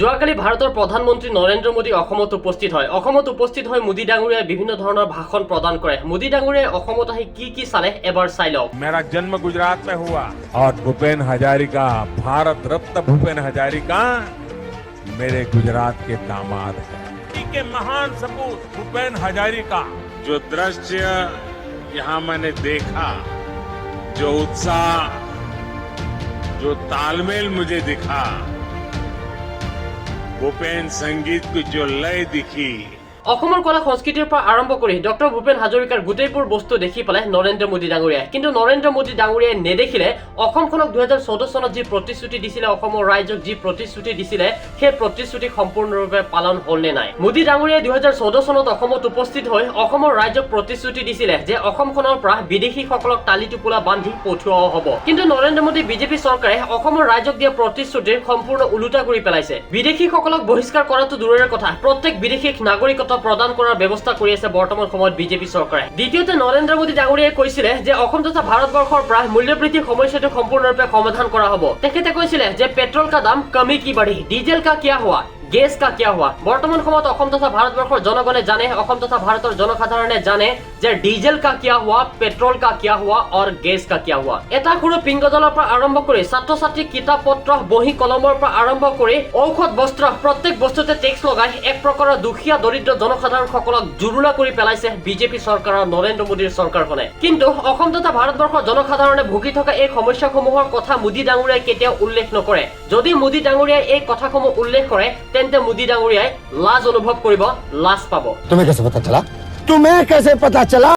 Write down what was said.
যোৱাকালি ভাৰতৰ প্ৰধানমন্ত্ৰী নৰেন্দ্ৰ মোদী অসমত উপস্থিত হয়। অসমত উপস্থিত হৈ মোদী ডাঙৰীয়াই বিভিন্ন ধৰণৰ ভাষণ প্ৰদান কৰে। মোদী ডাঙৰীয়াই অসমত আহি কি চালে এবাৰ চাই লওক। मेरा जन्म गुजरात में हुआ और भूपेन हजारिका, भारत रत्न भूपेन हजारिका मेरे गुजरात के दामाद हैं। के महान सपूत भूपेन हजारिका, जो दृश्य यहाँ मैंने देखा, जो उत्साह, जो तालमेल मुझे दिखा, भूपेन संगीत की जो लय दिखी, অসমৰ কলা সংস্কৃতিৰ পৰা আৰম্ভ কৰি ডক্টৰ ভূপেন হাজৰিকাৰ গোটেইবোৰ বস্তু দেখি পেলাই নৰেন্দ্ৰ মোদী ডাঙৰীয়াই, কিন্তু নৰেন্দ্ৰ মোদী ডাঙৰীয়াই নেদেখিলে অসমখনক 2014 চনত যি প্ৰতিশ্ৰুতি দিছিলে, অসমৰ ৰাইজক যি প্ৰতিশ্ৰুতি দিছিলে, সেই প্ৰতিশ্ৰুতি সম্পূৰ্ণৰূপে পালন হ'ল নে নাই। মোদী ডাঙৰীয়াই 2014 চনত অসমত উপস্থিত হৈ অসমৰ ৰাইজক প্ৰতিশ্ৰুতি দিছিলে যে অসমখনৰ পৰা বিদেশীসকলক টালি টোপোলা বান্ধি পঠিওৱা হ'ব, কিন্তু নৰেন্দ্ৰ মোদী বিজেপি চৰকাৰে অসমৰ ৰাইজক দিয়া প্ৰতিশ্ৰুতিৰ সম্পূৰ্ণ ওলোটা কৰি পেলাইছে। বিদেশীসকলক বহিষ্কাৰ কৰাটো দূৰৰে কথা, প্ৰত্যেক বিদেশীক নাগৰিকত্ব প্ৰদান কৰাৰ ব্যৱস্থা কৰি আছে বৰ্তমান সময়ত বিজেপি চৰকাৰে। দ্বিতীয়তে নৰেন্দ্ৰ মোদী ডাঙৰীয়াই কৈছিলে যে অসম তথা ভাৰতবৰ্ষৰ পৰা মূল্যবৃদ্ধিৰ সমস্যাটো সম্পূৰ্ণৰূপে সমাধান কৰা হ'ব। তেখেতে কৈছিলে যে পেট্ৰল কা দাম কমি কি বাঢ়ি, ডিজেল কা কিয়া হুৱা, গেছ কা কিয়া হুৱা। বৰ্তমান সময়ত অসম তথা ভাৰতবৰ্ষৰ জনগণে জানে, অসম তথা ভাৰতৰ জনসাধাৰণে জানে যে ডিজেল কা কিয়া হুৱা, পেট্ৰল কা কিয়া হুৱা আৰু গেছ কা কিয়া হুৱা। এটা সৰু পিংগজলৰ পৰা আৰম্ভ কৰি ছাত্ৰ ছাত্ৰী কিতাপ পত্ৰ বহি কলমৰ পৰা আৰম্ভ কৰি ঔষধ বস্ত্ৰ প্ৰত্যেক বস্তুতে টেক্স লগাই এক প্ৰকাৰৰ দুখীয়া দৰিদ্ৰ জনসাধাৰণসকলক জুৰুলা কৰি পেলাইছে বিজেপি চৰকাৰৰ নৰেন্দ্ৰ মোদীৰ চৰকাৰখনে। কিন্তু অসম তথা ভাৰতবৰ্ষৰ জনসাধাৰণে ভুগি থকা এই সমস্যাসমূহৰ কথা মোদী ডাঙৰীয়াই কেতিয়াও উল্লেখ নকৰে। যদি মোদী ডাঙৰীয়াই এই কথাসমূহ উল্লেখ কৰে তেন্তে মোদী ডাঙৰীয়াই লাজ অনুভৱ কৰিব, লাজ পাব। तुम्हें कैसे पता चला?